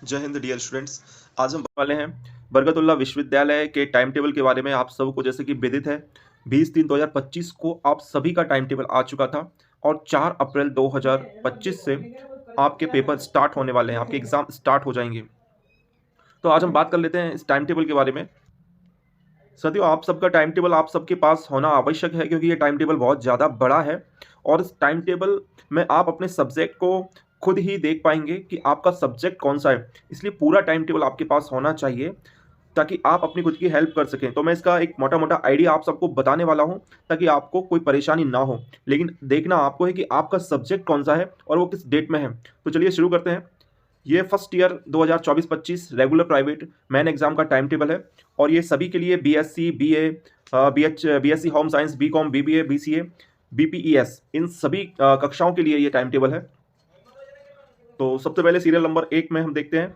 जय Hind dear students. आज हम वाले हैं बरकतुल्लाह विश्वविद्यालय के टाइम टेबल के बारे में। आप सबको जैसे कि विदित है 20-3-2025 को आप सभी का टाइम टेबल आ चुका था और 4 अप्रैल 2025 से आपके पेपर स्टार्ट होने वाले हैं, आपके एग्जाम स्टार्ट हो जाएंगे। तो आज हम बात कर लेते हैं इस टाइम टेबल के बारे में। साथियों, आप सबका टाइम टेबल आप सबके पास होना आवश्यक है क्योंकि ये टाइम टेबल बहुत ज़्यादा बड़ा है और इस टाइम टेबल में आप अपने सब्जेक्ट को खुद ही देख पाएंगे कि आपका सब्जेक्ट कौन सा है। इसलिए पूरा टाइम टेबल आपके पास होना चाहिए ताकि आप अपनी खुद की हेल्प कर सकें। तो मैं इसका एक मोटा मोटा आइडिया आप सबको बताने वाला हूं ताकि आपको कोई परेशानी ना हो, लेकिन देखना आपको है कि आपका सब्जेक्ट कौन सा है और वो किस डेट में है। तो चलिए शुरू करते हैं। ये first year 2024-25 regular private main exam का टाइम टेबल है और ये सभी के लिए BSc, BA, BSc home science, BCom, BBA, BCA, BPES, इन सभी कक्षाओं के लिए ये टाइम टेबल है। तो सबसे पहले सीरियल नंबर 1 में हम देखते हैं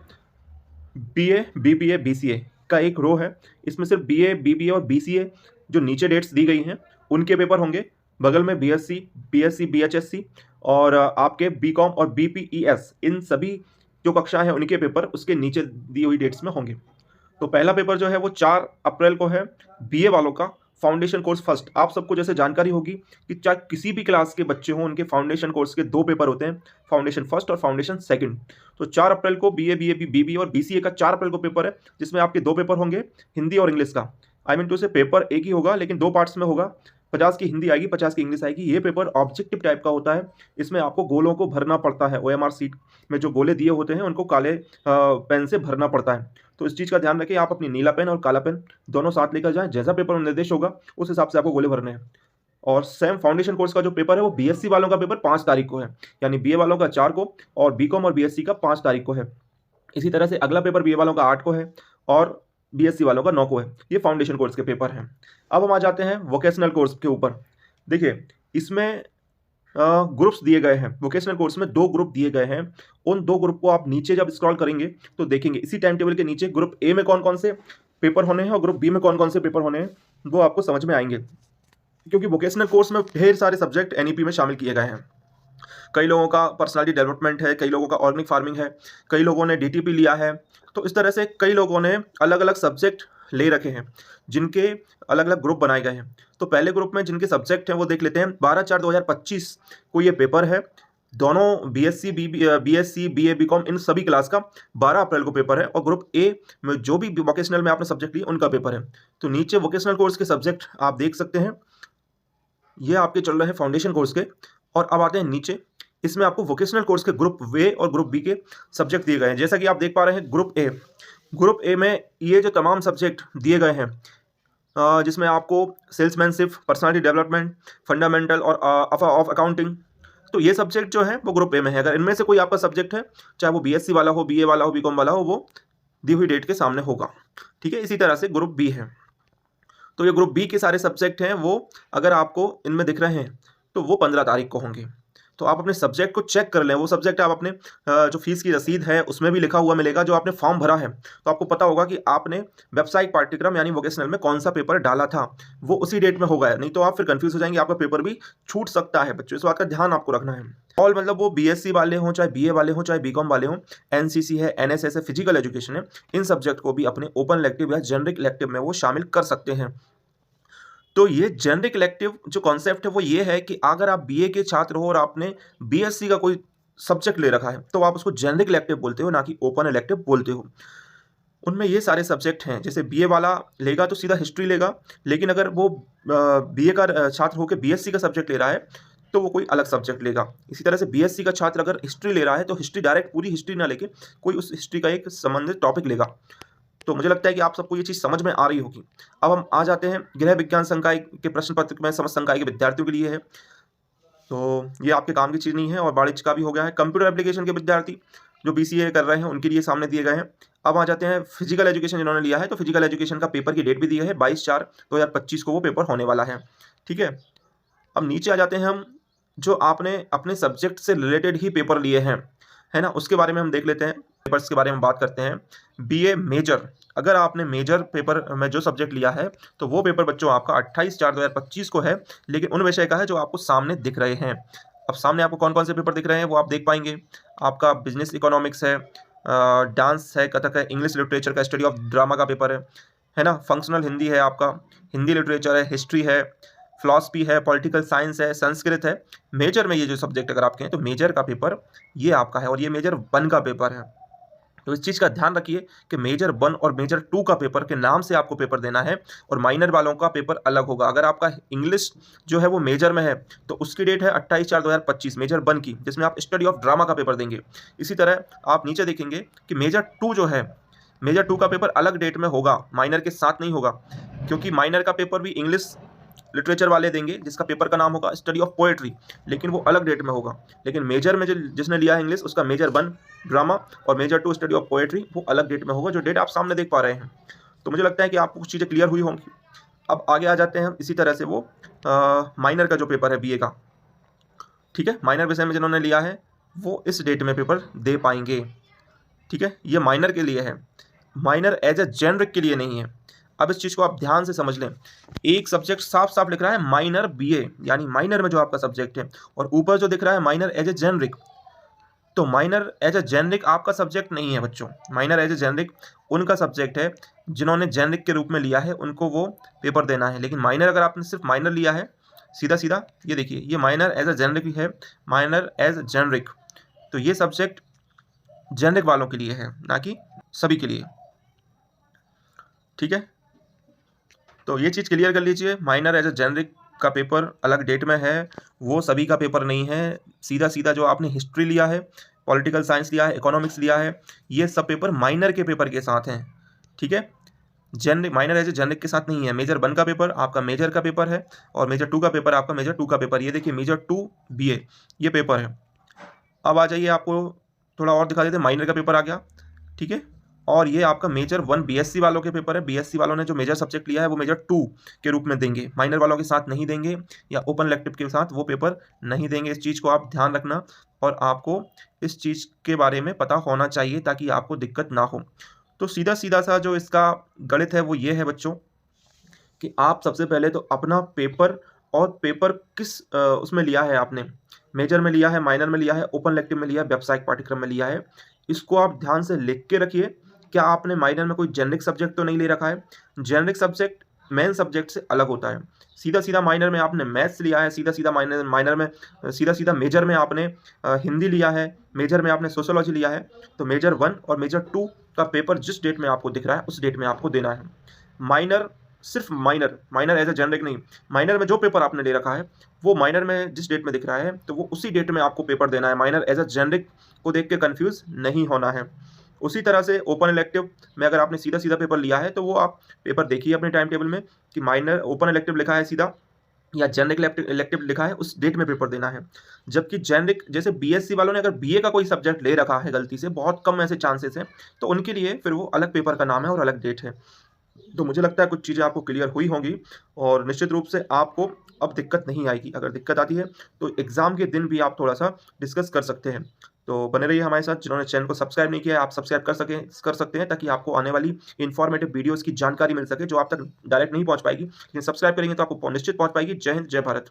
बीए, बीबीए, बीसीए का एक रो है। इसमें सिर्फ बीए, बीबीए और बीसीए जो नीचे डेट्स दी गई हैं उनके पेपर होंगे। बगल में बीएससी, बीएससी, बीएचएससी और आपके बीकॉम और बीपीईएस, इन सभी जो कक्षा है उनके पेपर उसके नीचे दी हुई डेट्स में होंगे। तो पहला पेपर जो है वो 4 अप्रैल को है बीए वालों का, फाउंडेशन कोर्स फर्स्ट। आप सबको जैसे जानकारी होगी कि चाहे किसी भी क्लास के बच्चे हों, उनके फाउंडेशन कोर्स के 2 पेपर होते हैं, फाउंडेशन फर्स्ट और फाउंडेशन सेकंड। तो 4 अप्रैल को बीए, बीबीए और बीसीए का 4 अप्रैल को पेपर है, जिसमें आपके 2 पेपर होंगे, हिंदी और इंग्लिश का। आई मीन टू से पेपर एक ही होगा लेकिन 2 पार्ट्स में होगा। 50 की हिंदी आएगी, 50 की इंग्लिश आएगी। ये पेपर ऑब्जेक्टिव टाइप का होता है। इसमें आपको गोलों को भरना पड़ता है। ओएमआर सीट में जो गोले दिए होते हैं उनको काले पेन से भरना पड़ता है। तो इस चीज़ का ध्यान रखें, आप अपनी नीला पेन और काला पेन दोनों साथ लेकर जाएं। जैसा पेपर में निर्देश होगा उस हिसाब से आपको गोले भरने हैं। और सेम फाउंडेशन कोर्स का जो पेपर है वो बीएससी वालों का पेपर 5 तारीख को है, यानी बीए वालों का 4 को और बीकॉम और बीएससी का 5 तारीख को है। इसी तरह से अगला पेपर बीए वालों का 8 को है और बीएससी वालों का 9 को है। ये फाउंडेशन कोर्स के पेपर हैं। अब हम आ जाते हैं वोकेशनल कोर्स के ऊपर। देखिए, इसमें ग्रुप्स दिए गए हैं। वोकेशनल कोर्स में 2 ग्रुप दिए गए हैं। उन 2 ग्रुप को आप नीचे जब स्क्रॉल करेंगे तो देखेंगे इसी टाइम टेबल के नीचे ग्रुप ए में कौन कौन से पेपर होने हैं और ग्रुप बी में कौन कौन से पेपर होने हैं, वो आपको समझ में आएंगे। क्योंकि वोकेशनल कोर्स में ढेर सारे सब्जेक्ट एनईपी में शामिल किए गए हैं। कई लोगों का पर्सनालिटी डेवलपमेंट है, कई लोगों का ऑर्गेनिक फार्मिंग है, कई लोगों ने डीटीपी लिया है। तो इस तरह से कई लोगों ने अलग अलग सब्जेक्ट ले रखे हैं जिनके अलग अलग ग्रुप बनाए गए हैं। तो पहले ग्रुप में जिनके सब्जेक्ट हैं वो देख लेते हैं। 12/4/2025 को ये पेपर है। दोनों बीएससी, बीएससी, बीए, बीकॉम, इन सभी क्लास का 12 अप्रैल को पेपर है और ग्रुप ए में जो भी वोकेशनल में आपने सब्जेक्ट लिए उनका पेपर है। तो नीचे वोकेशनल कोर्स के सब्जेक्ट आप देख सकते हैं, ये आपके चल रहे हैं फाउंडेशन कोर्स के। और अब आते हैं नीचे, इसमें आपको वोकेशनल कोर्स के ग्रुप ए और ग्रुप बी के सब्जेक्ट दिए गए हैं। जैसा कि आप देख पा रहे हैं ग्रुप ए में ये जो तमाम सब्जेक्ट दिए गए हैं, जिसमें आपको सेल्समैनशिप, पर्सनालिटी डेवलपमेंट, फंडामेंटल और ऑफ अकाउंटिंग, तो ये सब्जेक्ट जो है वो ग्रुप ए में है। अगर इनमें से कोई आपका सब्जेक्ट है, चाहे वो बीएससी वाला हो, बीए वाला हो, बीकॉम वाला हो, वो दी हुई डेट के सामने होगा। ठीक है, इसी तरह से ग्रुप बी है। तो ये ग्रुप बी के सारे सब्जेक्ट हैं, वो अगर आपको इनमें दिख रहे हैं तो वो 15 तारीख को होंगे। तो आप अपने सब्जेक्ट को चेक कर लें। वो सब्जेक्ट आप अपने जो फीस की रसीद है उसमें भी लिखा हुआ मिलेगा, जो आपने फॉर्म भरा है। तो आपको पता होगा कि आपने व्यावसायिक पाठ्यक्रम यानी वोकेशनल में कौन सा पेपर डाला था, वो उसी डेट में होगा। नहीं तो आप फिर कंफ्यूज हो जाएंगे, आपका पेपर भी छूट सकता है। बच्चों, इस बात का ध्यान आपको रखना है। ऑल मतलब वो बीएससी वाले हों, चाहे बीए वाले हों, चाहे बीकॉम वाले हों, एनसीसी है, एनएसएस है, फिजिकल एजुकेशन है, इन सब्जेक्ट को भी अपने ओपन इलेक्टिव या जेनरिक इलेक्टिव में वो शामिल कर सकते हैं। तो ये जेनरिक इलेक्टिव जो कॉन्सेप्ट है वो ये है कि अगर आप बीए के छात्र हो और आपने बीएससी का कोई सब्जेक्ट ले रखा है तो आप उसको जेनरिक इलेक्टिव बोलते हो, ना कि ओपन इलेक्टिव बोलते हो। उनमें ये सारे सब्जेक्ट हैं। जैसे बीए वाला लेगा तो सीधा हिस्ट्री लेगा, लेकिन अगर वो बीए का छात्र होकर बीएससी का सब्जेक्ट ले रहा है तो वो कोई अलग सब्जेक्ट लेगा। इसी तरह से बीएससी का छात्र अगर हिस्ट्री ले रहा है तो हिस्ट्री डायरेक्ट पूरी हिस्ट्री ना लेके कोई उस हिस्ट्री का एक संबंधित टॉपिक लेगा। तो मुझे लगता है कि आप सबको ये चीज़ समझ में आ रही होगी। अब हम आ जाते हैं गृह विज्ञान संकाय के प्रश्न पत्र में, समस्त संकाय के विद्यार्थियों के लिए है। तो ये आपके काम की चीज़ नहीं है और वाणिज्य का भी हो गया है। कंप्यूटर एप्लीकेशन के विद्यार्थी जो बीसीए कर रहे हैं उनके लिए सामने दिए गए हैं। अब आ जाते हैं फिजिकल एजुकेशन जिन्होंने लिया है, तो फिजिकल एजुकेशन का पेपर की डेट भी दी है, 22/4/2025 को वो पेपर होने वाला है। ठीक है, अब नीचे आ जाते हैं हम, जो आपने अपने सब्जेक्ट से रिलेटेड ही पेपर लिए हैं, है ना, उसके बारे में हम देख लेते हैं। पेपर्स के बारे में बात करते हैं। बीए मेजर, अगर आपने मेजर पेपर में जो सब्जेक्ट लिया है तो वो पेपर बच्चों आपका 28/4/2025 को है, लेकिन उन विषय का है जो आपको सामने दिख रहे हैं। अब सामने आपको कौन कौन से पेपर दिख रहे हैं वो आप देख पाएंगे। आपका बिजनेस इकोनॉमिक्स है, डांस है, कथक है, इंग्लिश लिटरेचर का, स्टडी ऑफ ड्रामा का पेपर है ना, फंक्शनल हिंदी है आपका, हिंदी लिटरेचर है, हिस्ट्री है, फिलॉसफी है, पॉलिटिकल साइंस है, संस्कृत है। मेजर में ये जो सब्जेक्ट अगर आप कहें तो मेजर का पेपर ये आपका है, और ये मेजर 1 का पेपर है। तो इस चीज़ का ध्यान रखिए कि मेजर 1 और मेजर 2 का पेपर के नाम से आपको पेपर देना है, और माइनर वालों का पेपर अलग होगा। अगर आपका इंग्लिश जो है वो मेजर में है तो उसकी डेट है 28/4/2025 मेजर 1 की, जिसमें आप स्टडी ऑफ ड्रामा का पेपर देंगे। इसी तरह आप नीचे देखेंगे कि मेजर 2 जो है, मेजर 2 का पेपर अलग डेट में होगा, माइनर के साथ नहीं होगा, क्योंकि माइनर का पेपर भी इंग्लिश लिटरेचर वाले देंगे, जिसका पेपर का नाम होगा स्टडी ऑफ पोएट्री, लेकिन वो अलग डेट में होगा। लेकिन मेजर में जो जिसने लिया है इंग्लिश, उसका मेजर 1 ड्रामा और मेजर 2 स्टडी ऑफ पोएट्री वो अलग डेट में होगा, जो डेट आप सामने देख पा रहे हैं। तो मुझे लगता है कि आपको कुछ चीज़ें क्लियर हुई होंगी। अब आगे आ जाते हैं इसी तरह से वो माइनर का जो पेपर है बीए का, ठीक है, माइनर विषय में जिन्होंने लिया है वो इस डेट में पेपर दे पाएंगे, ठीक है। ये माइनर के लिए है, माइनर एज ए जेनरिक के लिए नहीं है। अब इस चीज़ को आप ध्यान से समझ लें, एक सब्जेक्ट साफ साफ लिख रहा है माइनर बीए, यानी माइनर में जो आपका सब्जेक्ट है, और ऊपर जो दिख रहा है माइनर एज ए जेनरिक, तो माइनर एज ए जेनरिक आपका सब्जेक्ट नहीं है बच्चों। माइनर एज ए जेनरिक उनका सब्जेक्ट है जिन्होंने जेनरिक के रूप में लिया है, उनको वो पेपर देना है। लेकिन माइनर अगर आपने सिर्फ माइनर लिया है सीधा सीधा, ये देखिए ये माइनर एज ए जेनरिक है, माइनर एज जेनरिक, तो ये सब्जेक्ट जेनरिक वालों के लिए है, ना कि सभी के लिए, ठीक है। तो ये चीज़ क्लियर कर लीजिए, माइनर एज ए जेनरिक का पेपर अलग डेट में है, वो सभी का पेपर नहीं है। सीधा सीधा जो आपने हिस्ट्री लिया है, पॉलिटिकल साइंस लिया है, इकोनॉमिक्स लिया है, ये सब पेपर माइनर के पेपर के साथ हैं, ठीक है। Generic minor as a generic के साथ नहीं है। मेजर 1 का पेपर आपका मेजर का पेपर है, और मेजर 2 का पेपर आपका मेजर 2 का पेपर। ये देखिए मेजर 2 बीए ये पेपर है। अब आ जाइए, आपको थोड़ा और दिखा देते हैं, माइनर का पेपर आ गया, ठीक है। और ये आपका मेजर 1 बीएससी वालों के पेपर है। बीएससी वालों ने जो मेजर सब्जेक्ट लिया है वो मेजर 2 के रूप में देंगे, माइनर वालों के साथ नहीं देंगे, या ओपन इलेक्टिव के साथ वो पेपर नहीं देंगे। इस चीज़ को आप ध्यान रखना, और आपको इस चीज़ के बारे में पता होना चाहिए ताकि आपको दिक्कत ना हो। तो सीधा सीधा सा जो इसका गणित है वो ये है बच्चों, कि आप सबसे पहले तो अपना पेपर, और पेपर किस उसमें लिया है आपने, मेजर में लिया है, माइनर में लिया है, ओपन इलेक्टिव में लिया है, व्यावसायिक पाठ्यक्रम में लिया है, इसको आप ध्यान से लिख के रखिए। क्या आपने माइनर में कोई जेनरिक सब्जेक्ट तो नहीं ले रखा है? जेनरिक सब्जेक्ट मेन सब्जेक्ट से अलग होता है। सीधा सीधा माइनर में आपने मैथ्स लिया है, सीधा सीधा माइनर में सीधा सीधा मेजर में आपने हिंदी लिया है, मेजर में आपने सोशियोलॉजी लिया है। तो मेजर 1 और मेजर 2 का पेपर जिस डेट में आपको दिख रहा है उस डेट में आपको देना है। माइनर सिर्फ माइनर एज ए जेनरिक नहीं, माइनर में जो पेपर आपने ले रखा है वो माइनर में जिस डेट में दिख रहा है तो वो उसी डेट में आपको पेपर देना है। माइनर एज ए जेनरिक को देख के कंफ्यूज नहीं होना है। उसी तरह से ओपन इलेक्टिव में अगर आपने सीधा सीधा पेपर लिया है तो वो आप पेपर देखिए अपने टाइम टेबल में कि माइनर ओपन इलेक्टिव लिखा है सीधा, या जेनरिक इलेक्टिव लिखा है, उस डेट में पेपर देना है। जबकि जेनरिक जैसे बीएससी वालों ने अगर बीए का कोई सब्जेक्ट ले रखा है गलती से, बहुत कम ऐसे चांसेस हैं, तो उनके लिए फिर वो अलग पेपर का नाम है और अलग डेट है। तो मुझे लगता है कुछ चीज़ें आपको क्लियर हुई होंगी, और निश्चित रूप से आपको अब दिक्कत नहीं आएगी। अगर दिक्कत आती है तो एग्ज़ाम के दिन भी आप थोड़ा-सा डिस्कस कर सकते हैं। तो बने रहिए हमारे साथ। जिन्होंने चैनल को सब्सक्राइब नहीं किया है, आप सब्सक्राइब कर सकते हैं, ताकि आपको आने वाली इन्फॉर्मेटिव वीडियोज़ की जानकारी मिल सके, जो आप तक डायरेक्ट नहीं पहुँच पाएगी। लेकिन सब्सक्राइब करेंगे तो आपको निश्चित पहुँच पाएगी। जय हिंद, जय भारत।